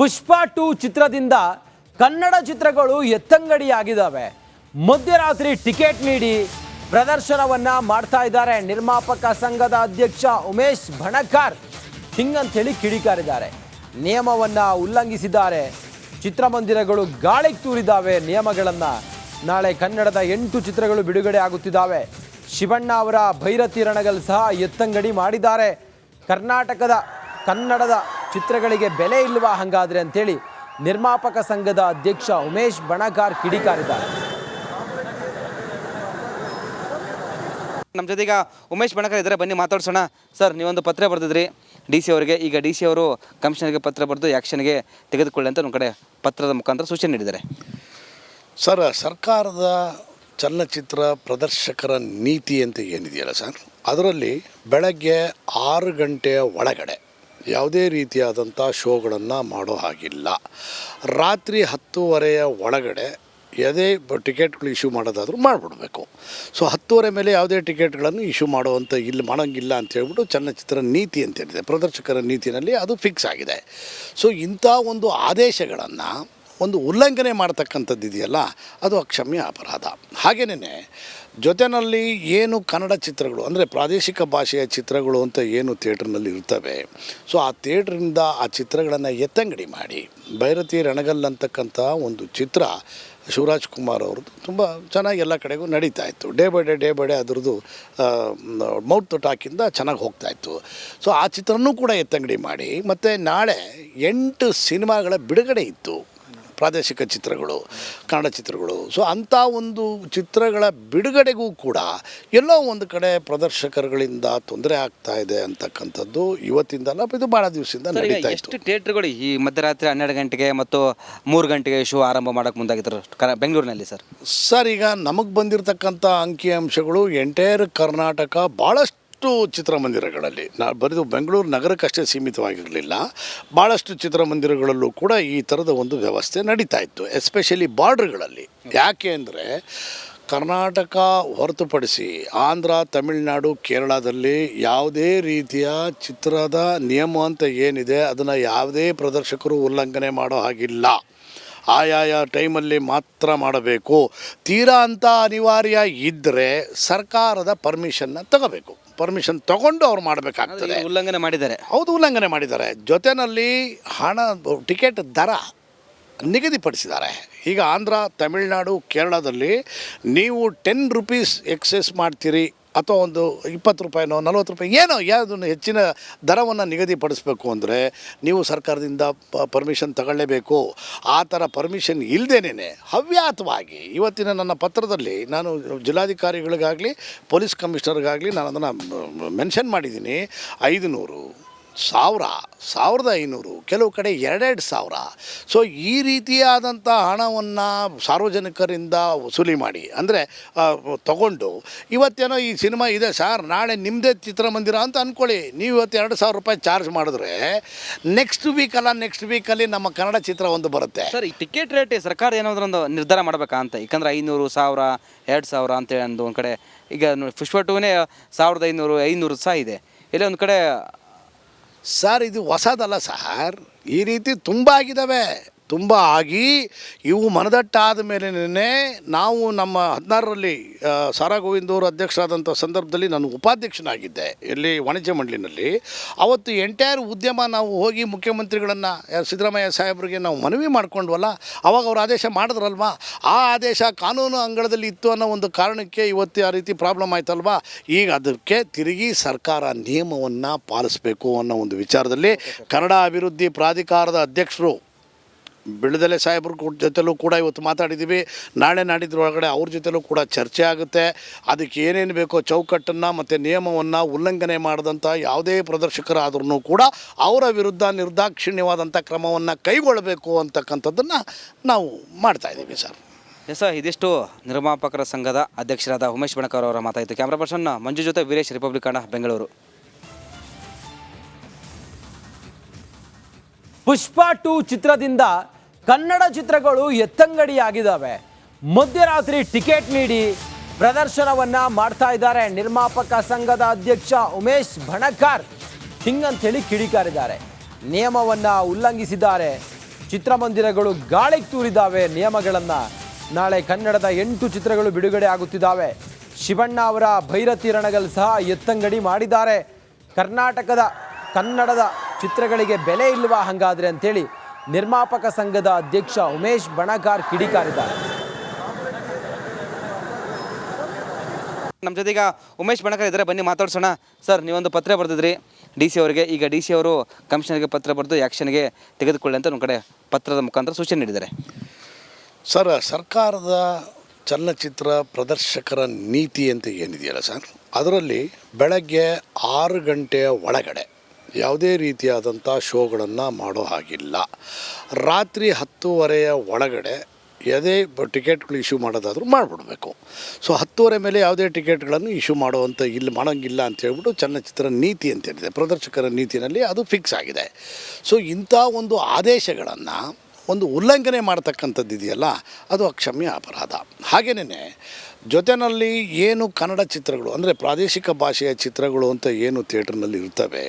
ಪುಷ್ಪ 2 ಚಿತ್ರದಿಂದ ಕನ್ನಡ ಚಿತ್ರಗಳು ಎತ್ತಂಗಡಿಯಾಗಿದ್ದಾವೆ. ಮಧ್ಯರಾತ್ರಿ ಟಿಕೆಟ್ ನೀಡಿ ಪ್ರದರ್ಶನವನ್ನ ಮಾಡ್ತಾ ಇದ್ದಾರೆ. ನಿರ್ಮಾಪಕ ಸಂಘದ ಅಧ್ಯಕ್ಷ ಉಮೇಶ್ ಬಣಕಾರ್ ಹಿಂಗಂತ ಹೇಳಿ ಕಿಡಿಕಾರಿದ್ದಾರೆ. ನಿಯಮವನ್ನ ಉಲ್ಲಂಘಿಸಿದ್ದಾರೆ. ಚಿತ್ರಮಂದಿರಗಳು ಗಾಳಿಗೆ ತೂರಿದ್ದಾವೆ ನಿಯಮಗಳನ್ನ. ನಾಳೆ ಕನ್ನಡದ 8 ಚಿತ್ರಗಳು ಬಿಡುಗಡೆ ಆಗುತ್ತಿದ್ದಾವೆ. ಶಿವಣ್ಣ ಅವರ ಭೈರತಿ ರಣಗಲ್ ಸಹ ಎತ್ತಂಗಡಿ ಮಾಡಿದ್ದಾರೆ. ಕನ್ನಡದ ಚಿತ್ರಗಳಿಗೆ ಬೆಲೆ ಇಲ್ವಾ ಹಂಗಾದ್ರೆ ಅಂತೇಳಿ ನಿರ್ಮಾಪಕ ಸಂಘದ ಅಧ್ಯಕ್ಷ ಉಮೇಶ್ ಬಣಕಾರ್ ಕಿಡಿಕಾರಿದ್ದಾರೆ. ನಮ್ಮ ಜೊತೆಗ ಉಮೇಶ್ ಬಣಕಾರ್ ಇದ್ದಾರೆ, ಬನ್ನಿ ಮಾತಾಡ್ಸೋಣ. ಸರ್, ನೀವೊಂದು ಪತ್ರ ಬರೆದಿದ್ರಿ DC ಅವರಿಗೆ. ಈಗ DC ಅವರು ಕಮಿಷನರ್ಗೆ ಪತ್ರ ಬರೆದು ಆ್ಯಕ್ಷನ್ಗೆ ತೆಗೆದುಕೊಳ್ಳಿ ಅಂತ ನಮ್ಮ ಕಡೆ ಪತ್ರದ ಮುಖಾಂತರ ಸೂಚನೆ ನೀಡಿದ್ದಾರೆ. ಸರ್, ಸರ್ಕಾರದ ಚಲನಚಿತ್ರ ಪ್ರದರ್ಶಕರ ನೀತಿ ಅಂತ ಏನಿದೆಯಲ್ಲ ಸರ್, ಅದರಲ್ಲಿ ಬೆಳಗ್ಗೆ 6 ಗಂಟೆಯ ಒಳಗಡೆ ಯಾವುದೇ ರೀತಿಯಾದಂಥ ಶೋಗಳನ್ನು ಮಾಡೋ ಹಾಗಿಲ್ಲ. ರಾತ್ರಿ 10:30 ಒಳಗಡೆ ಯಾವುದೇ ಟಿಕೆಟ್ಗಳು ಇಶ್ಯೂ ಮಾಡೋದಾದರೂ ಮಾಡಿಬಿಡ್ಬೇಕು. ಸೊ 10:30 ಮೇಲೆ ಯಾವುದೇ ಟಿಕೆಟ್ಗಳನ್ನು ಇಶ್ಯೂ ಮಾಡೋವಂಥ ಮಾಡೋಂಗಿಲ್ಲ ಅಂತ ಹೇಳ್ಬಿಟ್ಟು ಚಲನಚಿತ್ರ ನೀತಿ ಅಂತೇನಿದೆ, ಪ್ರದರ್ಶಕರ ನೀತಿನಲ್ಲಿ ಅದು ಫಿಕ್ಸ್ ಆಗಿದೆ. ಸೊ ಇಂಥ ಒಂದು ಆದೇಶಗಳನ್ನು ಒಂದು ಉಲ್ಲಂಘನೆ ಮಾಡ್ತಕ್ಕಂಥದ್ದು ಇದೆಯಲ್ಲ, ಅದು ಅಕ್ಷಮ್ಯ ಅಪರಾಧ. ಹಾಗೆಯೇ ಜೊತೆಯಲ್ಲಿ ಏನು ಕನ್ನಡ ಚಿತ್ರಗಳು ಅಂದರೆ ಪ್ರಾದೇಶಿಕ ಭಾಷೆಯ ಚಿತ್ರಗಳು ಅಂತ ಏನು ಥಿಯೇಟ್ರ್ನಲ್ಲಿ ಇರ್ತವೆ, ಸೊ ಆ ಥಿಯೇಟ್ರಿಂದ ಆ ಚಿತ್ರಗಳನ್ನು ಎತ್ತಂಗಡಿ ಮಾಡಿ ಭೈರತಿ ರಣಗಲ್ ಅಂತಕ್ಕಂಥ ಒಂದು ಚಿತ್ರ ಶಿವರಾಜ್ ಕುಮಾರ್ ಅವ್ರದ್ದು ತುಂಬ ಚೆನ್ನಾಗಿ ಎಲ್ಲ ಕಡೆಗೂ ನಡೀತಾ ಇತ್ತು. ಡೇ ಬೈ ಡೇ ಅದರದ್ದು ಮೌತ್ ಟಾಕಿಂದ ಚೆನ್ನಾಗಿ ಹೋಗ್ತಾಯಿತ್ತು. ಸೊ ಆ ಚಿತ್ರನೂ ಕೂಡ ಎತ್ತಂಗಡಿ ಮಾಡಿ ಮತ್ತು ನಾಳೆ 8 ಸಿನಿಮಾಗಳ ಬಿಡುಗಡೆ ಇತ್ತು, ಪ್ರಾದೇಶಿಕ ಚಿತ್ರಗಳು, ಕನ್ನಡ ಚಿತ್ರಗಳು. ಸೊ ಅಂಥ ಒಂದು ಚಿತ್ರಗಳ ಬಿಡುಗಡೆಗೂ ಕೂಡ ಎಲ್ಲೋ ಒಂದು ಕಡೆ ಪ್ರದರ್ಶಕರುಗಳಿಂದ ತೊಂದರೆ ಆಗ್ತಾ ಇದೆ ಅಂತಕ್ಕಂಥದ್ದು ಇವತ್ತಿಂದಲ್ಲ, ಇದು ಭಾಳ ದಿವಸದಿಂದ ನಡೀತಾ ಇತ್ತು. ಎಷ್ಟು ಥಿಯೇಟ್ರುಗಳು ಈ ಮಧ್ಯರಾತ್ರಿ 12 ಗಂಟೆಗೆ ಮತ್ತು 3 ಗಂಟೆಗೆ ಶೋ ಆರಂಭ ಮಾಡೋಕ್ಕೆ ಮುಂದಾಗಿದ್ದಾರೆ ಬೆಂಗಳೂರಿನಲ್ಲಿ? ಸರ್, ಈಗ ನಮಗೆ ಬಂದಿರತಕ್ಕಂಥ ಅಂಕಿಅಂಶಗಳು ಎಂಟೈರ್ ಕರ್ನಾಟಕ ಭಾಳಷ್ಟು ಚಿತ್ರಮಂದಿರಗಳಲ್ಲಿ, ಬರೀದು ಬೆಂಗಳೂರು ನಗರಕ್ಕಷ್ಟೇ ಸೀಮಿತವಾಗಿರಲಿಲ್ಲ, ಭಾಳಷ್ಟು ಚಿತ್ರಮಂದಿರಗಳಲ್ಲೂ ಕೂಡ ಈ ಥರದ ಒಂದು ವ್ಯವಸ್ಥೆ ನಡೀತಾ ಇತ್ತು, ಎಸ್ಪೆಷಲಿ ಬಾರ್ಡ್ರ್ಗಳಲ್ಲಿ. ಯಾಕೆ ಅಂದರೆ ಕರ್ನಾಟಕ ಹೊರತುಪಡಿಸಿ ಆಂಧ್ರ, ತಮಿಳುನಾಡು, ಕೇರಳದಲ್ಲಿ ಯಾವುದೇ ರೀತಿಯ ಚಿತ್ರದ ನಿಯಮ ಅಂತ ಏನಿದೆ ಅದನ್ನು ಯಾವುದೇ ಪ್ರದರ್ಶಕರು ಉಲ್ಲಂಘನೆ ಮಾಡೋ ಹಾಗಿಲ್ಲ. ಆಯಾಯ ಟೈಮಲ್ಲಿ ಮಾತ್ರ ಮಾಡಬೇಕು. ತೀರಾ ಅಂತ ಅನಿವಾರ್ಯ ಇದ್ದರೆ ಸರ್ಕಾರದ ಪರ್ಮಿಷನ್ನ ತಗೋಬೇಕು. ಪರ್ಮಿಷನ್ ತಗೊಂಡು ಅವ್ರು ಮಾಡಬೇಕಾಗ್ತದೆ. ಉಲ್ಲಂಘನೆ ಮಾಡಿದ್ದಾರೆ. ಹೌದು, ಉಲ್ಲಂಘನೆ ಮಾಡಿದ್ದಾರೆ. ಜೊತೆಯಲ್ಲಿ ಟಿಕೆಟ್ ದರ ನಿಗದಿಪಡಿಸಿದ್ದಾರೆ. ಈಗ ಆಂಧ್ರ, ತಮಿಳುನಾಡು, ಕೇರಳದಲ್ಲಿ ನೀವು 10 ರೂಪೀಸ್ ಎಕ್ಸೆಸ್ ಮಾಡ್ತೀರಿ ಅಥವಾ ಒಂದು 20 ರೂಪಾಯಿನೋ 40 ರೂಪಾಯಿ ಏನೋ ಯಾವುದನ್ನು ಹೆಚ್ಚಿನ ದರವನ್ನು ನಿಗದಿಪಡಿಸಬೇಕು ಅಂದರೆ ನೀವು ಸರ್ಕಾರದಿಂದ ಪರ್ಮಿಷನ್ ತಗೊಳ್ಳೇಬೇಕು. ಆ ಥರ ಪರ್ಮಿಷನ್ ಇಲ್ಲದೇನೆ ಹವ್ಯಾತವಾಗಿ ಇವತ್ತಿನ ನನ್ನ ಪತ್ರದಲ್ಲಿ ನಾನು ಜಿಲ್ಲಾಧಿಕಾರಿಗಳಿಗಾಗಲಿ ಪೊಲೀಸ್ ಕಮಿಷನರ್ಗಾಗಲಿ ನಾನು ಅದನ್ನು ಮೆನ್ಷನ್ ಮಾಡಿದ್ದೀನಿ. 500, 1000, 1500, ಕೆಲವು ಕಡೆ 2,000. ಸೊ ಈ ರೀತಿಯಾದಂಥ ಹಣವನ್ನು ಸಾರ್ವಜನಿಕರಿಂದ ವಸೂಲಿ ಮಾಡಿ ಅಂದರೆ ತಗೊಂಡು ಇವತ್ತೇನೋ ಈ ಸಿನಿಮಾ ಇದೆ ಸರ್, ನಾಳೆ ನಿಮ್ಮದೇ ಚಿತ್ರಮಂದಿರ ಅಂತ ಅಂದ್ಕೊಳ್ಳಿ, ನೀವು ಇವತ್ತು 2,000 ರೂಪಾಯಿ ಚಾರ್ಜ್ ಮಾಡಿದ್ರೆ ನೆಕ್ಸ್ಟ್ ವೀಕಲ್ಲಿ ನಮ್ಮ ಕನ್ನಡ ಚಿತ್ರ ಒಂದು ಬರುತ್ತೆ. ಸರ್, ಈ ಟಿಕೆಟ್ ರೇಟ್ ಸರ್ಕಾರ ಏನಾದರೂ ಒಂದು ನಿರ್ಧಾರ ಮಾಡಬೇಕಾ ಅಂತ? ಯಾಕಂದರೆ 500, 1000, 2,000 ಅಂತೇಳಿ ಒಂದು ಕಡೆ ಈಗ ಪುಷ್ಪ 2ನೇ 1500, 500 ಸಹ ಇದೆ. ಇಲ್ಲ ಒಂದು ಕಡೆ ಸರ್, ಇದು ಹೊಸದಲ್ಲ ಸರ್, ಈ ರೀತಿ ತುಂಬ ಆಗಿದ್ದಾವೆ. ತುಂಬ ಆಗಿ ಇವು ಮನದಟ್ಟಾದ ಮೇಲೇ ನಾವು ನಮ್ಮ 16ರಲ್ಲಿ ಸಾರಾ ಗೋವಿಂದ್ ಅವರು ಅಧ್ಯಕ್ಷರಾದಂಥ ಸಂದರ್ಭದಲ್ಲಿ ನಾನು ಉಪಾಧ್ಯಕ್ಷನಾಗಿದ್ದೆ ಇಲ್ಲಿ ವಾಣಿಜ್ಯ ಮಂಡಳಿನಲ್ಲಿ. ಅವತ್ತು ಎಂಟೈರ್ ಉದ್ಯಮ ನಾವು ಹೋಗಿ ಮುಖ್ಯಮಂತ್ರಿಗಳನ್ನು ಸಿದ್ದರಾಮಯ್ಯ ಸಾಹೇಬರಿಗೆ ನಾವು ಮನವಿ ಮಾಡ್ಕೊಂಡ್ವಲ್ಲ, ಅವಾಗ ಅವ್ರು ಆದೇಶ ಮಾಡಿದ್ರಲ್ವ. ಆ ಆದೇಶ ಕಾನೂನು ಅಂಗಳದಲ್ಲಿ ಇತ್ತು ಅನ್ನೋ ಒಂದು ಕಾರಣಕ್ಕೆ ಇವತ್ತು ಆ ರೀತಿ ಪ್ರಾಬ್ಲಮ್ ಆಯ್ತಲ್ವ. ಈಗ ಅದಕ್ಕೆ ತಿರುಗಿ ಸರ್ಕಾರ ನಿಯಮವನ್ನು ಪಾಲಿಸಬೇಕು ಅನ್ನೋ ಒಂದು ವಿಚಾರದಲ್ಲಿ ಕನ್ನಡ ಅಭಿವೃದ್ಧಿ ಪ್ರಾಧಿಕಾರದ ಅಧ್ಯಕ್ಷರು ಬಿಳದಲೆ ಸಾಹೇಬ್ರ ಜೊತೆಲೂ ಕೂಡ ಇವತ್ತು ಮಾತಾಡಿದ್ದೀವಿ. ನಾಳೆ ನಾಡಿದ್ರೊಳಗಡೆ ಅವ್ರ ಜೊತೆಲೂ ಕೂಡ ಚರ್ಚೆ ಆಗುತ್ತೆ. ಅದಕ್ಕೆ ಏನೇನು ಬೇಕೋ ಚೌಕಟ್ಟನ್ನು ಮತ್ತು ನಿಯಮವನ್ನು ಉಲ್ಲಂಘನೆ ಮಾಡಿದಂಥ ಯಾವುದೇ ಪ್ರದರ್ಶಕರಾದ್ರೂ ಕೂಡ ಅವರ ವಿರುದ್ಧ ನಿರ್ದಾಕ್ಷಿಣ್ಯವಾದಂಥ ಕ್ರಮವನ್ನು ಕೈಗೊಳ್ಳಬೇಕು ಅಂತಕ್ಕಂಥದ್ದನ್ನು ನಾವು ಮಾಡ್ತಾಯಿದ್ದೀವಿ ಸರ್. ಎಸ್, ಇದಿಷ್ಟು ನಿರ್ಮಾಪಕರ ಸಂಘದ ಅಧ್ಯಕ್ಷರಾದ ಉಮೇಶ್ ಬಣಕಾರ್ ಅವರ ಮಾತಾಯಿತು. ಕ್ಯಾಮ್ರಾ ಪರ್ಸನ್ ಮಂಜು ಜೊತೆ ವೀರೇಶ್, ರಿಪಬ್ಲಿಕ್ ಕನ್ನಡ, ಬೆಂಗಳೂರು. ಪುಷ್ಪ 2 ಚಿತ್ರದಿಂದ ಕನ್ನಡ ಚಿತ್ರಗಳು ಎತ್ತಂಗಡಿಯಾಗಿದ್ದಾವೆ. ಮಧ್ಯರಾತ್ರಿ ಟಿಕೆಟ್ ನೀಡಿ ಪ್ರದರ್ಶನವನ್ನ ಮಾಡ್ತಾ ಇದ್ದಾರೆ. ನಿರ್ಮಾಪಕ ಸಂಘದ ಅಧ್ಯಕ್ಷ ಉಮೇಶ್ ಬಣಕಾರ್ ಹಿಂಗಂತ ಹೇಳಿ ಕಿಡಿಕಾರಿದ್ದಾರೆ. ನಿಯಮವನ್ನ ಉಲ್ಲಂಘಿಸಿದ್ದಾರೆ. ಚಿತ್ರಮಂದಿರಗಳು ಗಾಳಿಗೆ ತೂರಿದ್ದಾವೆ ನಿಯಮಗಳನ್ನು. ನಾಳೆ ಕನ್ನಡದ 8 ಚಿತ್ರಗಳು ಬಿಡುಗಡೆ ಆಗುತ್ತಿದ್ದಾವೆ. ಶಿವಣ್ಣ ಅವರ ಭೈರತಿ ರಣಗಲ್ ಸಹ ಎತ್ತಂಗಡಿ ಮಾಡಿದ್ದಾರೆ. ಕನ್ನಡದ ಚಿತ್ರಗಳಿಗೆ ಬೆಲೆ ಇಲ್ವಾ ಹಂಗಾದ್ರೆ ಅಂತೇಳಿ ನಿರ್ಮಾಪಕ ಸಂಘದ ಅಧ್ಯಕ್ಷ ಉಮೇಶ್ ಬಣಕಾರ್ ಕಿಡಿಕಾರಿದ್ದಾರೆ. ನಮ್ಮ ಜೊತೆಗ ಉಮೇಶ್ ಬಣಕಾರ್ ಇದ್ದಾರೆ, ಬನ್ನಿ ಮಾತಾಡ್ಸೋಣ. ಸರ್, ನೀವೊಂದು ಪತ್ರ ಬರೆದಿದ್ರಿ DC ಅವರಿಗೆ. ಈಗ DC ಅವರು ಕಮಿಷನರ್ಗೆ ಪತ್ರ ಬರೆದು ಆ್ಯಕ್ಷನ್ಗೆ ತೆಗೆದುಕೊಳ್ಳಿ ಅಂತ ನಮ್ಮ ಕಡೆ ಪತ್ರದ ಮುಖಾಂತರ ಸೂಚನೆ ನೀಡಿದ್ದಾರೆ. ಸರ್, ಸರ್ಕಾರದ ಚಲನಚಿತ್ರ ಪ್ರದರ್ಶಕರ ನೀತಿ ಅಂತ ಏನಿದೆಯಲ್ಲ ಸರ್, ಅದರಲ್ಲಿ ಬೆಳಗ್ಗೆ 6 ಗಂಟೆಯ ಒಳಗಡೆ ಯಾವುದೇ ರೀತಿಯಾದಂಥ ಶೋಗಳನ್ನು ಮಾಡೋ ಹಾಗಿಲ್ಲ. ರಾತ್ರಿ 10:30 ಒಳಗಡೆ ಯಾವುದೇ ಟಿಕೆಟ್ಗಳು ಇಶ್ಯೂ ಮಾಡೋದಾದರೂ ಮಾಡಿಬಿಡ್ಬೇಕು. ಸೊ 10:30 ಮೇಲೆ ಯಾವುದೇ ಟಿಕೆಟ್ಗಳನ್ನು ಇಶ್ಯೂ ಮಾಡೋವಂಥ ಮಾಡೋಂಗಿಲ್ಲ ಅಂತ ಹೇಳ್ಬಿಟ್ಟು ಚಲನಚಿತ್ರ ನೀತಿ ಅಂತೇನಿದೆ, ಪ್ರದರ್ಶಕರ ನೀತಿನಲ್ಲಿ ಅದು ಫಿಕ್ಸ್ ಆಗಿದೆ. ಸೊ ಇಂಥ ಒಂದು ಆದೇಶಗಳನ್ನು ಒಂದು ಉಲ್ಲಂಘನೆ ಮಾಡ್ತಕ್ಕಂಥದ್ದು ಇದೆಯಲ್ಲ, ಅದು ಅಕ್ಷಮ್ಯ ಅಪರಾಧ. ಹಾಗೆಯೇ ಜೊತೆಯಲ್ಲಿ ಏನು ಕನ್ನಡ ಚಿತ್ರಗಳು ಅಂದರೆ ಪ್ರಾದೇಶಿಕ ಭಾಷೆಯ ಚಿತ್ರಗಳು ಅಂತ ಏನು ಥಿಯೇಟ್ರ್ನಲ್ಲಿ ಇರ್ತವೆ,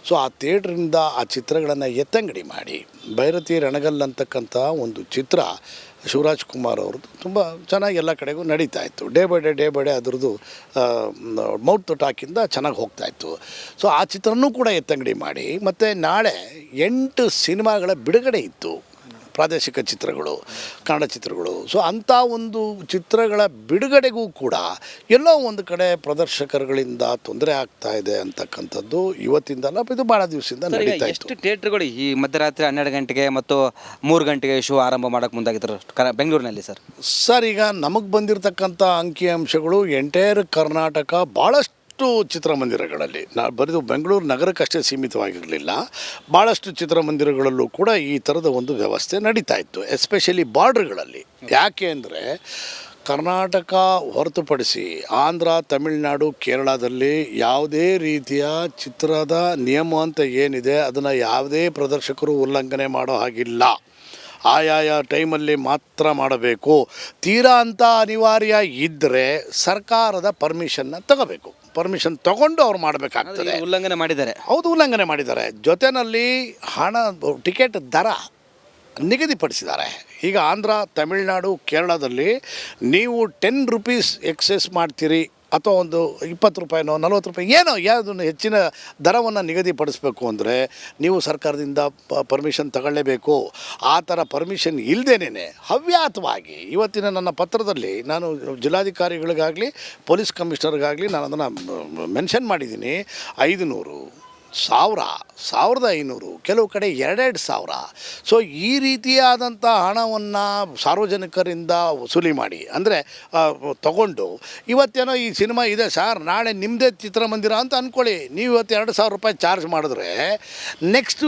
ಸೊ ಆ ಥಿಯೇಟ್ರಿಂದ ಆ ಚಿತ್ರಗಳನ್ನು ಎತ್ತಂಗಡಿ ಮಾಡಿ ಭೈರತಿ ರಣಗಲ್ ಅಂತಕ್ಕಂಥ ಒಂದು ಚಿತ್ರ ಶಿವರಾಜ್ ಕುಮಾರ್ ಅವ್ರದ್ದು ತುಂಬ ಚೆನ್ನಾಗಿ ಎಲ್ಲ ಕಡೆಗೂ ನಡೀತಾ ಇತ್ತು. ಡೇ ಬೈ ಡೇ ಅದರದ್ದು ಮೌತ್ ಟಾಕಿಂದ ಚೆನ್ನಾಗಿ ಹೋಗ್ತಾಯಿತ್ತು. ಸೊ ಆ ಚಿತ್ರನೂ ಕೂಡ ಎತ್ತಂಗಡಿ ಮಾಡಿ ಮತ್ತು ನಾಳೆ 8 ಸಿನಿಮಾಗಳ ಬಿಡುಗಡೆ ಇತ್ತು, ಪ್ರಾದೇಶಿಕ ಚಿತ್ರಗಳು, ಕನ್ನಡ ಚಿತ್ರಗಳು. ಸೊ ಅಂಥ ಒಂದು ಚಿತ್ರಗಳ ಬಿಡುಗಡೆಗೂ ಕೂಡ ಎಲ್ಲೋ ಒಂದು ಕಡೆ ಪ್ರದರ್ಶಕರುಗಳಿಂದ ತೊಂದರೆ ಆಗ್ತಾ ಇದೆ ಅಂತಕ್ಕಂಥದ್ದು ಇವತ್ತಿಂದಲ್ಲ, ಇದು ಭಾಳ ದಿವಸದಿಂದ ನಡೀತಾ ಇತ್ತು. ಎಷ್ಟು ಥಿಯೇಟ್ರುಗಳು ಈ ಮಧ್ಯರಾತ್ರಿ 12 ಗಂಟೆಗೆ ಮತ್ತು 3 ಗಂಟೆಗೆ ಶೋ ಆರಂಭ ಮಾಡೋಕ್ಕೆ ಮುಂದಾಗಿದ್ದರು ಬೆಂಗಳೂರಿನಲ್ಲಿ? ಸರ್, ಈಗ ನಮಗೆ ಬಂದಿರತಕ್ಕಂಥ ಅಂಕಿಅಂಶಗಳು ಎಂಟೈರ್ ಕರ್ನಾಟಕ ಭಾಳಷ್ಟು ಚಿತ್ರಮಂದಿರಗಳಲ್ಲಿ, ಬರೀದು ಬೆಂಗಳೂರು ನಗರಕ್ಕಷ್ಟೇ ಸೀಮಿತವಾಗಿರಲಿಲ್ಲ, ಭಾಳಷ್ಟು ಚಿತ್ರಮಂದಿರಗಳಲ್ಲೂ ಕೂಡ ಈ ಥರದ ಒಂದು ವ್ಯವಸ್ಥೆ ನಡೀತಾ ಇತ್ತು, ಎಸ್ಪೆಷಲಿ ಬಾರ್ಡ್ರ್ಗಳಲ್ಲಿ. ಯಾಕೆ ಅಂದರೆ ಕರ್ನಾಟಕ ಹೊರತುಪಡಿಸಿ ಆಂಧ್ರ, ತಮಿಳುನಾಡು, ಕೇರಳದಲ್ಲಿ ಯಾವುದೇ ರೀತಿಯ ಚಿತ್ರದ ನಿಯಮ ಅಂತ ಏನಿದೆ ಅದನ್ನು ಯಾವುದೇ ಪ್ರದರ್ಶಕರು ಉಲ್ಲಂಘನೆ ಮಾಡೋ ಹಾಗಿಲ್ಲ. ಆಯಾಯ ಟೈಮಲ್ಲಿ ಮಾತ್ರ ಮಾಡಬೇಕು. ತೀರಾ ಅಂತ ಅನಿವಾರ್ಯ ಇದ್ದರೆ ಸರ್ಕಾರದ ಪರ್ಮಿಷನ್ನ ತಗೋಬೇಕು. ಪರ್ಮಿಷನ್ ತಗೊಂಡು ಅವ್ರು ಮಾಡಬೇಕಾಗ್ತದೆ. ಉಲ್ಲಂಘನೆ ಮಾಡಿದ್ದಾರೆ. ಹೌದು, ಉಲ್ಲಂಘನೆ ಮಾಡಿದ್ದಾರೆ. ಜೊತೆಯಲ್ಲಿ ಟಿಕೆಟ್ ದರ ನಿಗದಿಪಡಿಸಿದ್ದಾರೆ. ಈಗ ಆಂಧ್ರ, ತಮಿಳುನಾಡು, ಕೇರಳದಲ್ಲಿ ನೀವು 10 ರೂಪೀಸ್ ಎಕ್ಸೆಸ್ ಮಾಡ್ತೀರಿ ಅಥವಾ ಒಂದು 20 ರೂಪಾಯಿನೋ 40 ರೂಪಾಯಿ ಏನೋ ಯಾವುದನ್ನು ಹೆಚ್ಚಿನ ದರವನ್ನು ನಿಗದಿಪಡಿಸಬೇಕು ಅಂದರೆ ನೀವು ಸರ್ಕಾರದಿಂದ ಪರ್ಮಿಷನ್ ತಗೊಳ್ಳೇಬೇಕು. ಆ ಥರ ಪರ್ಮಿಷನ್ ಇಲ್ಲದೇನೆ ಹವ್ಯಾತವಾಗಿ ಇವತ್ತಿನ ನನ್ನ ಪತ್ರದಲ್ಲಿ ನಾನು ಜಿಲ್ಲಾಧಿಕಾರಿಗಳಿಗಾಗಲಿ ಪೊಲೀಸ್ ಕಮಿಷನರ್ಗಾಗಲಿ ನಾನು ಅದನ್ನು ಮೆನ್ಷನ್ ಮಾಡಿದ್ದೀನಿ. 500, 1000, 1500, ಕೆಲವು ಕಡೆ 2,000. ಸೊ ಈ ರೀತಿಯಾದಂಥ ಹಣವನ್ನು ಸಾರ್ವಜನಿಕರಿಂದ ವಸೂಲಿ ಮಾಡಿ ಅಂದರೆ ತಗೊಂಡು ಇವತ್ತೇನೋ ಈ ಸಿನಿಮಾ ಇದೆ ಸರ್, ನಾಳೆ ನಿಮ್ಮದೇ ಚಿತ್ರಮಂದಿರ ಅಂತ ಅಂದ್ಕೊಳ್ಳಿ, ನೀವು ಇವತ್ತು 2,000 ರೂಪಾಯಿ ಚಾರ್ಜ್ ಮಾಡಿದ್ರೆ ನೆಕ್ಸ್ಟ್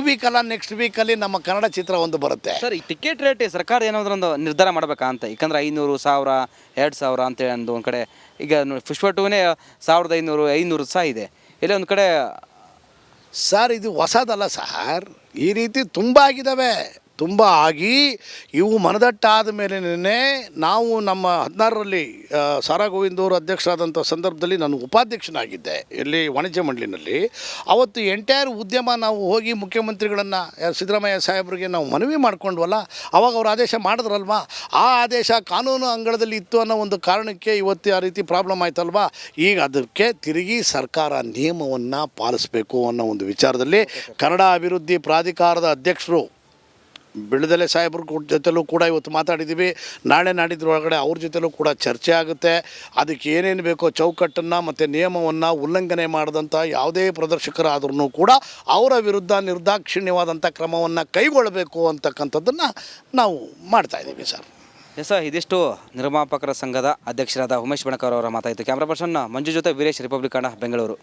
ವೀಕಲ್ಲಿ ನಮ್ಮ ಕನ್ನಡ ಚಿತ್ರ ಒಂದು ಬರುತ್ತೆ. ಸರ್, ಈ ಟಿಕೆಟ್ ರೇಟ್ ಸರ್ಕಾರ ಏನಾದರೂ ಒಂದು ನಿರ್ಧಾರ ಮಾಡಬೇಕಾ ಅಂತ? ಯಾಕಂದರೆ 500, 1000, 2,000 ಅಂತೇಳಿ ಒಂದು ಕಡೆ ಈಗ ಪುಷ್ಪ 2ನೇ 1500, 500 ಸಹ ಇದೆ. ಇಲ್ಲಿ ಒಂದು ಕಡೆ ಸರ್, ಇದು ಹೊಸದಲ್ಲ ಸರ್, ಈ ರೀತಿ ತುಂಬ ಆಗಿದ್ದಾವೆ. ತುಂಬ ಆಗಿ ಇವು ಮನದಟ್ಟಾದ ಮೇಲೆ ನಾವು ನಮ್ಮ 16ರಲ್ಲಿ ಸಾರಾ ಗೋವಿಂದ್ ಅವರು ಅಧ್ಯಕ್ಷರಾದಂಥ ಸಂದರ್ಭದಲ್ಲಿ ನಾನು ಉಪಾಧ್ಯಕ್ಷನಾಗಿದ್ದೆ ಇಲ್ಲಿ ವಾಣಿಜ್ಯ ಮಂಡಳಿನಲ್ಲಿ. ಅವತ್ತು ಎಂಟೈರ್ ಉದ್ಯಮ ನಾವು ಹೋಗಿ ಮುಖ್ಯಮಂತ್ರಿಗಳನ್ನು ಸಿದ್ದರಾಮಯ್ಯ ಸಾಹೇಬರಿಗೆ ನಾವು ಮನವಿ ಮಾಡ್ಕೊಂಡ್ವಲ್ಲ, ಅವಾಗ ಅವ್ರು ಆದೇಶ ಮಾಡಿದ್ರಲ್ವ. ಆ ಆದೇಶ ಕಾನೂನು ಅಂಗಳದಲ್ಲಿ ಇತ್ತು ಅನ್ನೋ ಒಂದು ಕಾರಣಕ್ಕೆ ಇವತ್ತು ಆ ರೀತಿ ಪ್ರಾಬ್ಲಮ್ ಆಯ್ತಲ್ವಾ. ಈಗ ಅದಕ್ಕೆ ತಿರುಗಿ ಸರ್ಕಾರ ನಿಯಮವನ್ನು ಪಾಲಿಸಬೇಕು ಅನ್ನೋ ಒಂದು ವಿಚಾರದಲ್ಲಿ ಕನ್ನಡ ಅಭಿವೃದ್ಧಿ ಪ್ರಾಧಿಕಾರದ ಅಧ್ಯಕ್ಷರು ಬಿಳದಲೆ ಸಾಹೇಬ್ರ ಜೊತೆಲೂ ಕೂಡ ಇವತ್ತು ಮಾತಾಡಿದ್ದೀವಿ. ನಾಳೆ ನಾಡಿದ್ರೊಳಗಡೆ ಅವ್ರ ಜೊತೆಲೂ ಕೂಡ ಚರ್ಚೆ ಆಗುತ್ತೆ. ಅದಕ್ಕೆ ಏನೇನು ಬೇಕೋ ಚೌಕಟ್ಟನ್ನು ಮತ್ತು ನಿಯಮವನ್ನು ಉಲ್ಲಂಘನೆ ಮಾಡಿದಂಥ ಯಾವುದೇ ಪ್ರದರ್ಶಕರಾದ್ರೂ ಕೂಡ ಅವರ ವಿರುದ್ಧ ನಿರ್ದಾಕ್ಷಿಣ್ಯವಾದಂಥ ಕ್ರಮವನ್ನು ಕೈಗೊಳ್ಳಬೇಕು ಅಂತಕ್ಕಂಥದ್ದನ್ನು ನಾವು ಮಾಡ್ತಾಯಿದ್ದೀವಿ ಸರ್. ಎಸ್, ಇದಿಷ್ಟು ನಿರ್ಮಾಪಕರ ಸಂಘದ ಅಧ್ಯಕ್ಷರಾದ ಉಮೇಶ್ ಬಣಕಾರ್ ಅವರ ಮಾತಾಯಿತು. ಕ್ಯಾಮ್ರಾ ಪರ್ಸನ್ ಮಂಜು ಜೊತೆ ವೀರೇಶ್, ರಿಪಬ್ಲಿಕ್ ಕನ್ನಡ, ಬೆಂಗಳೂರು.